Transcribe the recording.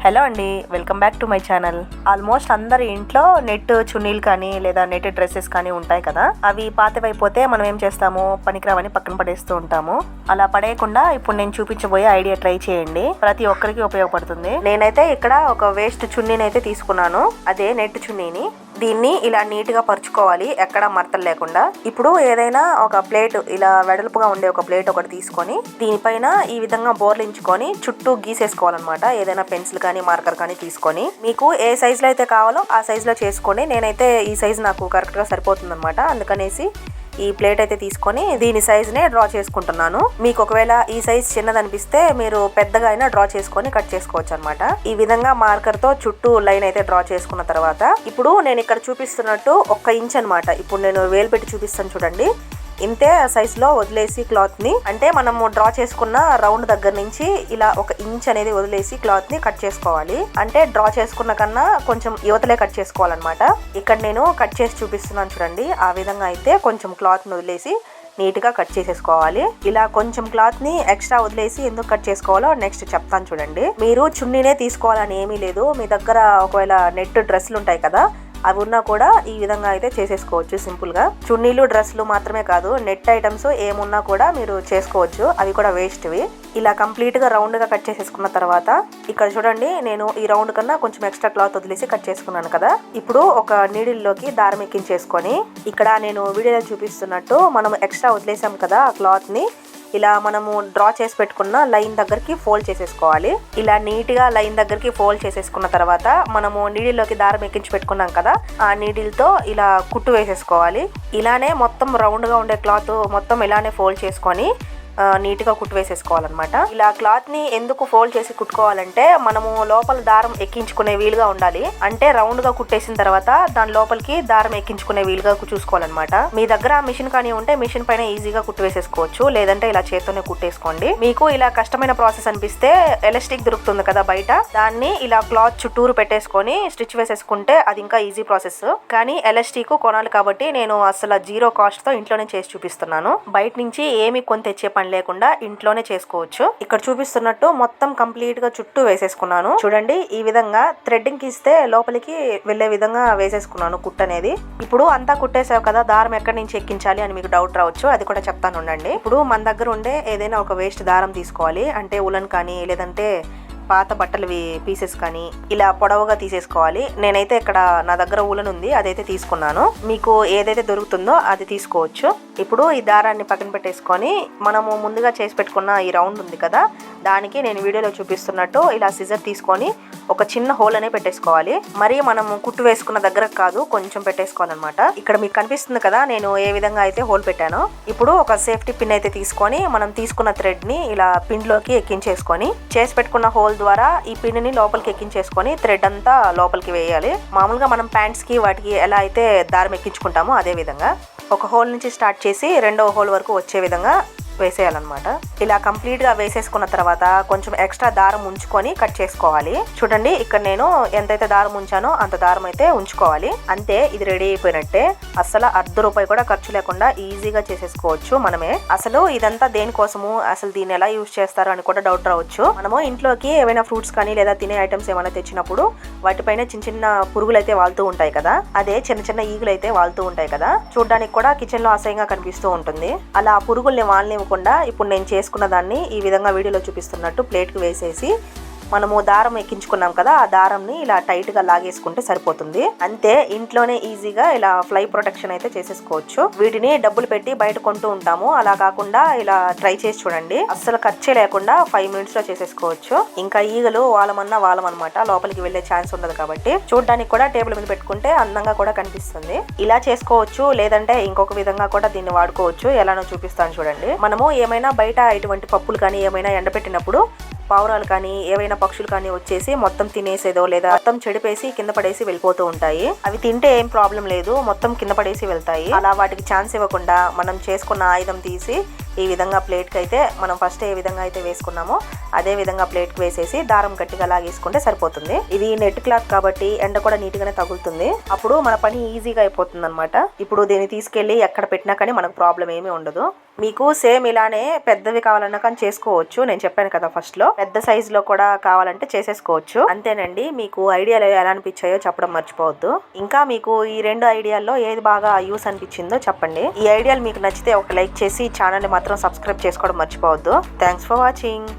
Hello అండి, welcome back to my channel. Almost అందరి ఇంట్లో నెట్ చున్నీలు కానీ లేదా నెట్ డ్రెస్సెస్ కానీ ఉంటాయి కదా. అవి పాతవైపోతే మనం ఏం చేస్తాము, పనికిరావని పక్కన పడేస్తూ ఉంటాము. అలా పడేయకుండా ఇప్పుడు నేను చూపించబోయే ఐడియా ట్రై చేయండి. ప్రతి ఒక్కరికి ఉపయోగపడుతుంది. నేనైతే ఇక్కడ ఒక వేస్ట్ చున్నీని అయితే తీసుకున్నాను. అదే నెట్ చున్నీని. దీన్ని ఇలా నీట్ గా పరుచుకోవాలి, ఎక్కడ మడతలు లేకుండా. ఇప్పుడు ఏదైనా ఒక ప్లేట్, ఇలా వెడల్పుగా ఉండే ఒక ప్లేట్ ఒకటి తీసుకొని దీనిపైన ఈ విధంగా బోర్లించుకొని చుట్టూ గీసేసుకోవాలన్నమాట. ఏదైనా పెన్సిల్ కానీ మార్కర్ కానీ తీసుకొని మీకు ఏ సైజ్ లో అయితే కావాలో ఆ సైజ్ లో చేసుకోండి. నేనైతే ఈ సైజ్ నాకు కరెక్ట్ గా సరిపోతుంది అనమాట. అందుకనేసి ఈ ప్లేట్ అయితే తీసుకొని దీని సైజునే డ్రా చేసుకుంటున్నాను. మీకు ఒకవేళ ఈ సైజ్ చిన్నదనిపిస్తే మీరు పెద్దగా అయినా డ్రా చేసుకొని కట్ చేసుకోవచ్చు అనమాట. ఈ విధంగా మార్కర్ తో చుట్టూ లైన్ అయితే డ్రా చేసుకున్న తర్వాత ఇప్పుడు నేను ఇక్కడ చూపిస్తున్నట్టు 1 ఇంచ్ అనమాట. ఇప్పుడు నేను వేలు పెట్టి చూపిస్తాను చూడండి. ఇంతే సైజ్ లో వదిలేసి క్లాత్ ని, అంటే మనము డ్రా చేసుకున్న రౌండ్ దగ్గర నుంచి ఇలా 1 ఇంచ్ అనేది వదిలేసి క్లాత్ ని కట్ చేసుకోవాలి. అంటే డ్రా చేసుకున్న కన్నా కొంచెం యువతలే కట్ చేసుకోవాలన్నమాట. ఇక్కడ నేను కట్ చేసి చూపిస్తున్నాను చూడండి. ఆ విధంగా అయితే కొంచెం క్లాత్ ని వదిలేసి నీట్ గా కట్ చేసేసుకోవాలి. ఇలా కొంచెం క్లాత్ ని ఎక్స్ట్రా వదిలేసి ఎందుకు కట్ చేసుకోవాలో నెక్స్ట్ చెప్తాను చూడండి. మీరు చున్నీనే తీసుకోవాలని ఏమీ లేదు. మీ దగ్గర ఒకవేళ నెట్ డ్రెస్సులు ఉంటాయి కదా, అవి ఉన్నా కూడా ఈ విధంగా అయితే చేసేసుకోవచ్చు సింపుల్ గా. చున్నీలు డ్రెస్సులు మాత్రమే కాదు, నెట్ ఐటమ్స్ ఏమున్నా కూడా మీరు చేసుకోవచ్చు. అవి కూడా వేస్ట్వి. ఇలా కంప్లీట్ గా రౌండ్ గా కట్ చేసేసుకున్న తర్వాత ఇక్కడ చూడండి, నేను ఈ రౌండ్ కన్నా కొంచెం ఎక్స్ట్రా క్లాత్ వదిలేసి కట్ చేసుకున్నాను కదా. ఇప్పుడు ఒక నీడిల్ లోకి దారం ఎక్కించేసుకొని ఇక్కడ నేను వీడియోలో చూపిస్తున్నట్టు మనం ఎక్స్ట్రా వదిలేసాం కదా ఆ క్లాత్ ని, ఇలా మనము డ్రా చేసి పెట్టుకున్న లైన్ దగ్గరికి ఫోల్డ్ చేసేసుకోవాలి. ఇలా నీట్ గా లైన్ దగ్గరికి ఫోల్డ్ చేసేసుకున్న తర్వాత మనము నీడిల్లోకి దారం ఎక్కించి పెట్టుకున్నాం కదా, ఆ నీడిల్ తో ఇలా కుట్టు వేసేసుకోవాలి. ఇలానే మొత్తం రౌండ్ గా ఉండే క్లాత్ మొత్తం ఇలానే ఫోల్డ్ చేసుకొని నీట్ గా కుట్టు వేసేసుకోవాలన్నమాట. ఇలా క్లాత్ ని ఎందుకు ఫోల్డ్ చేసి కుట్టుకోవాలంటే మనము లోపల దారం ఎక్కించుకునే వీలుగా ఉండాలి. అంటే రౌండ్ గా కుట్టేసిన తర్వాత దాని లోపలికి దారం ఎక్కించుకునే వీలుగా చూసుకోవాలన్నమాట. మీ దగ్గర మిషన్ కానీ ఉంటే మిషన్ పైన ఈజీగా కుట్టు వేసేసుకోవచ్చు, లేదంటే ఇలా చేత్తోనే కుట్టేసుకోండి. మీకు ఇలా కష్టమైన ప్రాసెస్ అనిపిస్తే ఎలాస్టిక్ దొరుకుతుంది కదా బయట, దాన్ని ఇలా క్లాత్ చుట్టూరు పెట్టేసుకొని స్టిచ్ వేసేసుకుంటే అది ఇంకా ఈజీ ప్రాసెస్. కానీ ఎలాస్టిక్ కొనాలి కాబట్టి నేను అసలు 0 కాస్ట్ తో ఇంట్లోనే చేసి చూపిస్తున్నాను. బయట నుంచి ఏమి కొని తెచ్చే పని లేకుండా ఇంట్లోనే చేసుకోవచ్చు. ఇక్కడ చూపిస్తున్నట్టు మొత్తం కంప్లీట్ గా చుట్టూ వేసేసుకున్నాను చూడండి. ఈ విధంగా థ్రెడ్డింగ్ ఇస్తే లోపలికి వెళ్లే విధంగా వేసేసుకున్నాను కుట్టు అనేది. ఇప్పుడు అంతా కుట్టేసావు కదా, దారం ఎక్కడి నుంచి ఎక్కించాలి అని మీకు డౌట్ రావచ్చు. అది కూడా చెప్తాను ఉండండి. ఇప్పుడు మన దగ్గర ఉండే ఏదైనా ఒక వేస్ట్ దారం తీసుకోవాలి. అంటే ఉలన్ కానీ లేదంటే పాత బట్టలవి పీసెస్ కానీ ఇలా పొడవుగా తీసేసుకోవాలి. నేనైతే ఇక్కడ నా దగ్గర ఉలన్ ఉంది, అదైతే తీసుకున్నాను. మీకు ఏదైతే దొరుకుతుందో అది తీసుకోవచ్చు. ఇప్పుడు ఈ దారాన్ని పక్కన పెట్టేసుకొని మనము ముందుగా చేసి పెట్టుకున్న ఈ రౌండ్ ఉంది కదా, దానికి నేను వీడియోలో చూపిస్తున్నట్టు ఇలా సిజర్ తీసుకొని ఒక చిన్న హోల్ అనే పెట్టేసుకోవాలి. మరి మనము కుట్టు వేసుకున్న దగ్గర కాదు, కొంచెం పెట్టేసుకోవాలన్నమాట. ఇక్కడ మీకు కనిపిస్తుంది కదా నేను ఏ విధంగా అయితే హోల్ పెట్టానో. ఇప్పుడు ఒక సేఫ్టీ పిన్ అయితే తీసుకొని మనం తీసుకున్న థ్రెడ్ ని ఇలా పిన్ లోకి ఎక్కించేసుకొని చేసి పెట్టుకున్న హోల్ ద్వారా ఈ పిన్ ని లోపలికి ఎక్కించేసుకొని థ్రెడ్ అంతా లోపలికి వేయాలి. మామూలుగా మనం ప్యాంట్స్ కి వాటికి ఎలా అయితే దారం ఎక్కించుకుంటామో అదే విధంగా ఒక హోల్ నుంచి స్టార్ట్ చేసి 2వ హోల్ వరకు వచ్చే విధంగా వేసేయాలన్నమాట. ఇలా కంప్లీట్ గా వేసేసుకున్న తర్వాత కొంచెం ఎక్స్ట్రా దారం ఉంచుకొని కట్ చేసుకోవాలి. చూడండి, ఇక్కడ నేను ఎంతైతే దారం ఉంచానో అంత దారం అయితే ఉంచుకోవాలి. అంతే, ఇది రెడీ అయిపోయినట్టే. అసలు ₹1 కూడా ఖర్చు లేకుండా ఈజీగా చేసేసుకోవచ్చు మనమే. అసలు ఇదంతా దేనికోసము, అసలు దీన్ని ఎలా యూజ్ చేస్తారు అని కూడా డౌట్ రావచ్చు. మనము ఇంట్లోకి ఏమైనా ఫ్రూట్స్ కానీ లేదా తినే ఐటమ్స్ ఏమైనా తెచ్చినప్పుడు వాటిపైన చిన్న చిన్న పురుగులు అయితే వాళ్తూ ఉంటాయి కదా, అదే చిన్న చిన్న ఈగులు అయితే వాళ్తూ ఉంటాయి కదా. చూడడానికి కూడా కిచెన్ లో అసహ్యంగా కనిపిస్తూ ఉంటుంది. అలా పురుగుల్ని వాళ్ళనివ్వకుండా ఇప్పుడు నేను చేసుకున్న దాన్ని ఈ విధంగా వీడియోలో చూపిస్తున్నట్టు ప్లేట్ కి వేసేసి మనము దారం ఎక్కించుకున్నాం కదా, ఆ దారంని ఇలా టైట్ గా లాగేసుకుంటే సరిపోతుంది. అంతే, ఇంట్లోనే ఈజీగా ఇలా ఫ్లై ప్రొటెక్షన్ అయితే చేసేసుకోవచ్చు. వీటిని డబ్బులు పెట్టి బయట కొంటూ ఉంటాము, అలా కాకుండా ఇలా ట్రై చేసి చూడండి. అస్సలు ఖర్చే లేకుండా 5 మినిట్స్ లో చేసేసుకోవచ్చు. ఇంకా ఈగలు వాళ్ళమన్నమాట, లోపలికి వెళ్లే ఛాన్స్ ఉండదు కాబట్టి. చూడడానికి కూడా టేబుల్ మీద పెట్టుకుంటే అందంగా కూడా కనిపిస్తుంది. ఇలా చేసుకోవచ్చు, లేదంటే ఇంకొక విధంగా కూడా దీన్ని వాడుకోవచ్చు. ఎలానో చూపిస్తాను చూడండి. మనము ఏమైనా బయట ఇటువంటి పప్పులు కానీ ఏమైనా ఎండబెట్టినప్పుడు పావురాలు కానీ ఏవైనా పక్షులు కానీ వచ్చేసి మొత్తం తినేసేదో లేదా మొత్తం చెడిపేసి కింద పడేసి వెళ్ళిపోతూ ఉంటాయి. అవి తింటే ఏం ప్రాబ్లం లేదు, మొత్తం కింద పడేసి వెళ్తాయి. అలా వాటికి ఛాన్స్ ఇవ్వకుండా మనం చేసుకున్న ఆయుధం తీసి ఈ విధంగా ప్లేట్కి అయితే మనం ఫస్ట్ ఏ విధంగా అయితే వేసుకున్నామో అదే విధంగా ప్లేట్కి వేసేసి దారం గట్టిగా లాగేసుకుంటే సరిపోతుంది. ఇది నెట్ క్లాత్ కాబట్టి ఎండ కూడా నీట్గానే తగులుతుంది. అప్పుడు మన పని ఈజీగా అయిపోతుంది అనమాట. ఇప్పుడు దీన్ని తీసుకెళ్ళి ఎక్కడ పెట్టినా కానీ మనకు ప్రాబ్లం ఏమీ ఉండదు. మీకు సేమ్ ఇలానే పెద్దవి కావాలన్నా కానీ చేసుకోవచ్చు. నేను చెప్పాను కదా ఫస్ట్ లో, పెద్ద సైజ్ లో కూడా కావాలంటే చేసేసుకోవచ్చు. అంతేనండి. మీకు ఐడియాలు ఎలా అనిపించాయో చెప్పడం మర్చిపోవద్దు. ఇంకా మీకు ఈ 2 ఐడియాల్లో ఏది బాగా యూస్ అనిపించిందో చెప్పండి. ఈ ఐడియాలు మీకు నచ్చితే ఒక లైక్ చేసి ఛానల్ ని మాత్రం సబ్స్క్రైబ్ చేసుకోవడం మర్చిపోవద్దు. Thanks for watching.